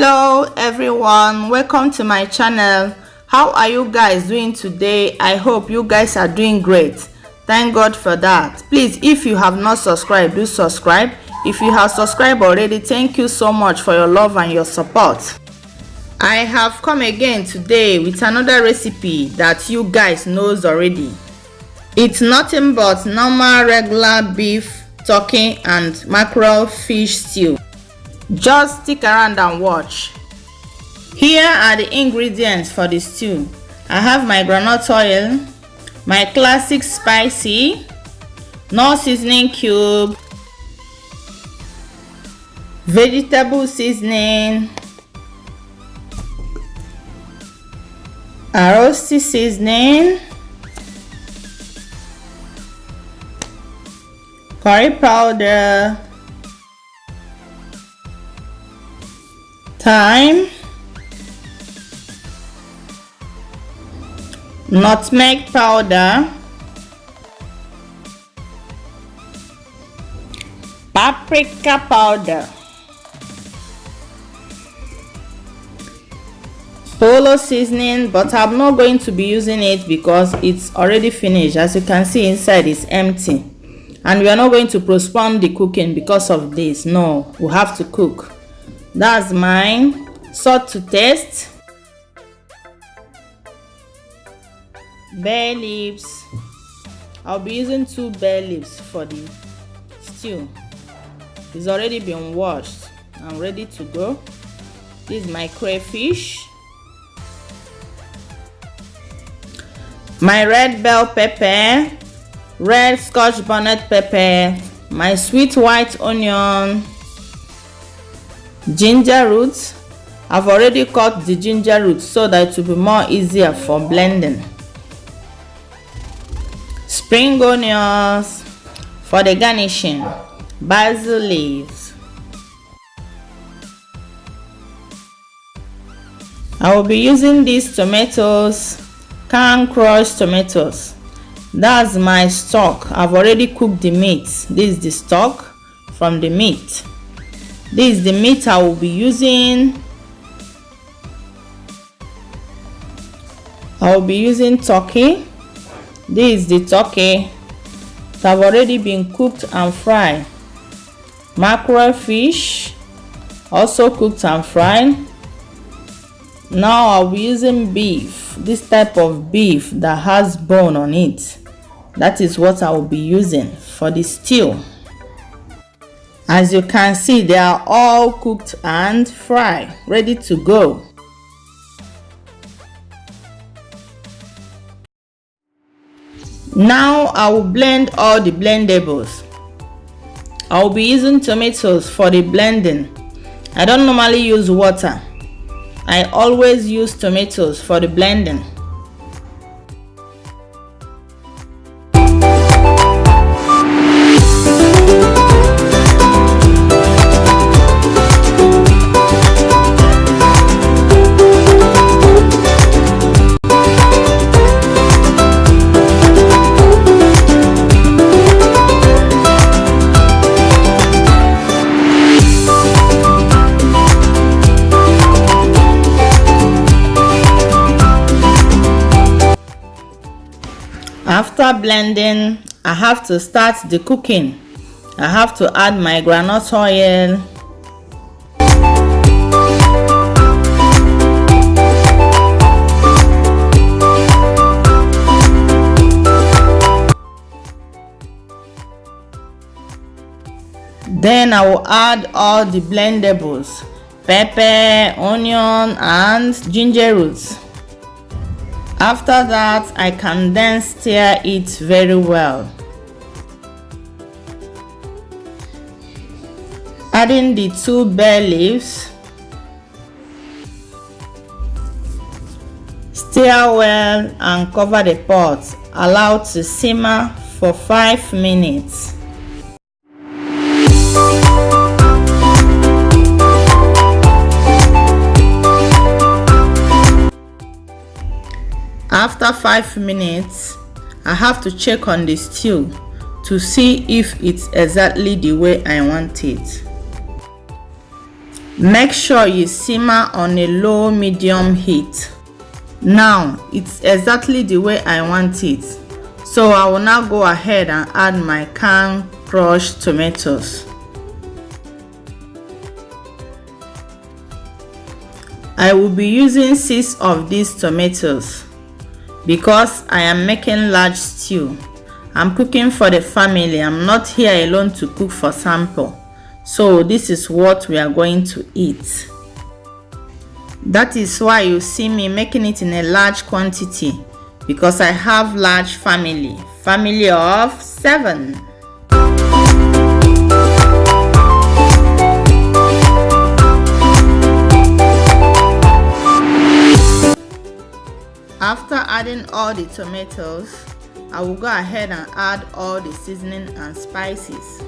Hello everyone, welcome to my channel. How are you guys doing today? I hope you guys are doing great. Thank God for that. Please, if you have not subscribed, do subscribe. If you have subscribed already, thank you so much for your love and your support. I have come again today with another recipe that you guys knows already. It's nothing but normal regular beef, turkey and mackerel fish stew. Just stick around and watch. Here are the ingredients for the stew. I have my groundnut oil, my classic spicy, Knoor seasoning cube, vegetable seasoning, Arrosti seasoning, curry powder, thyme, nutmeg powder, paprika powder, polo seasoning, but I'm not going to be using it because it's already finished. As you can see, inside is empty, and we are not going to postpone the cooking because of this. No, we have to cook. That's mine. Salt to taste, bay leaves. I'll be using 2 bay leaves for the stew. It's already been washed and ready to go. This is my crayfish, my red bell pepper, red scotch bonnet pepper, my sweet white onion, ginger roots. I've already cut the ginger roots so that it will be more easier for blending. Spring onions for the garnishing, basil leaves. I will be using these tomatoes, canned crushed tomatoes. That's my stock. I've already cooked the meat. This is the stock from the meat. This is the meat I will be using. I will be using turkey. This is the turkey that have already been cooked and fried. Mackerel fish, also cooked and fried. Now I'll be using beef, this type of beef that has bone on it. That is what I will be using for the stew. As you can see, they are all cooked and fried, ready to go. Now I will blend all the blendables. I will be using tomatoes for the blending. I don't normally use water. I always use tomatoes for the blending. After blending, I have to start the cooking. I have to add my groundnut oil, then I will add all the blendables, pepper, onion and ginger roots. After that, I can then stir it very well. Adding the 2 bay leaves. Stir well and cover the pot. Allow to simmer for 5 minutes. After 5 minutes, I have to check on the stew to see if it's exactly the way I want it. Make sure you simmer on a low medium heat. Now it's exactly the way I want it, so I will now go ahead and add my canned crushed tomatoes. I will be using 6 of these tomatoes because I am making large stew. I'm cooking for the family. I'm not here alone to cook for sample. So this is what we are going to eat. That is why you see me making it in a large quantity, because I have large family of 7. After adding all the tomatoes, I will go ahead and add all the seasoning and spices.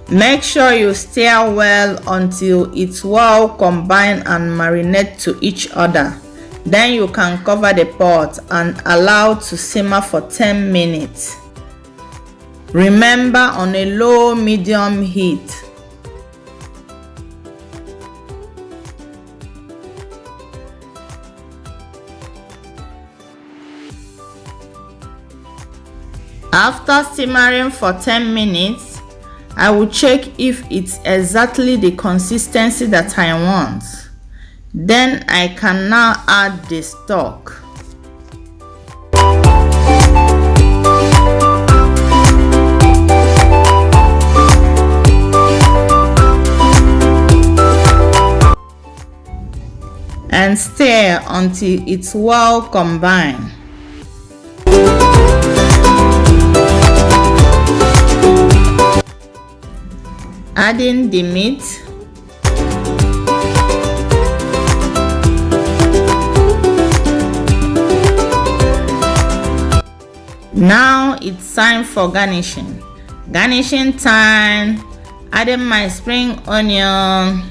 Make sure you stir well until it's well combined and marinate to each other. Then you can cover the pot and allow to simmer for 10 minutes. Remember, on a low medium heat. After simmering for 10 minutes, I will check if it's exactly the consistency that I want. Then I can now add the stock. And stir until it's well combined. Adding the meat. Now it's time for garnishing. Garnishing time. Adding my spring onion,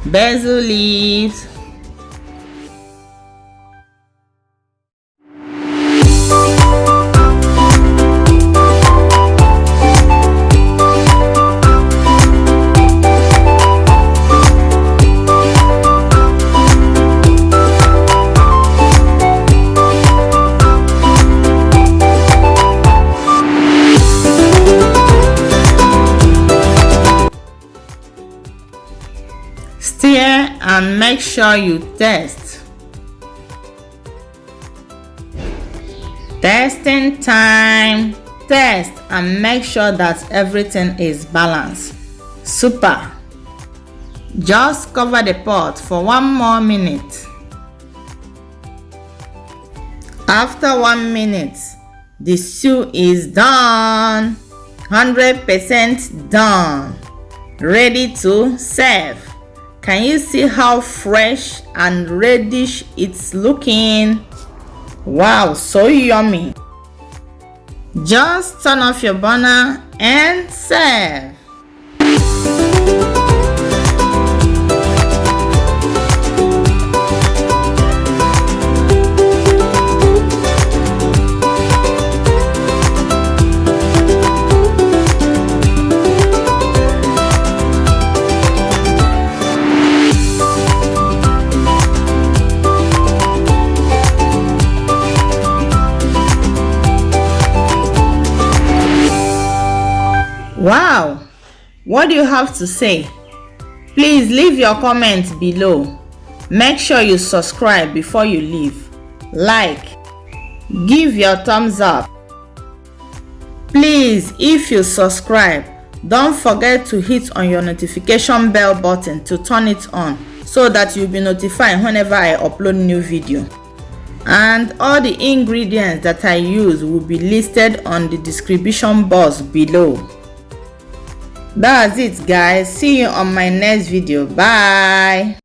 basil leaves, stir and make sure you taste. Tasting time. Taste and make sure that everything is balanced. Super. Just cover the pot for 1 more minute. After 1 minute, the stew is done. 100% done. Ready to serve. Can you see how fresh and reddish it's looking? Wow, so yummy. Just turn off your burner and serve. Wow, what do you have to say? Please leave your comments below. Make sure you subscribe before you leave. Like, give your thumbs up. Please, if you subscribe, don't forget to hit on your notification bell button to turn it on so that you'll be notified whenever I upload new video. And all the ingredients that I use will be listed on the description box below. That's it guys. See you on my next video. Bye.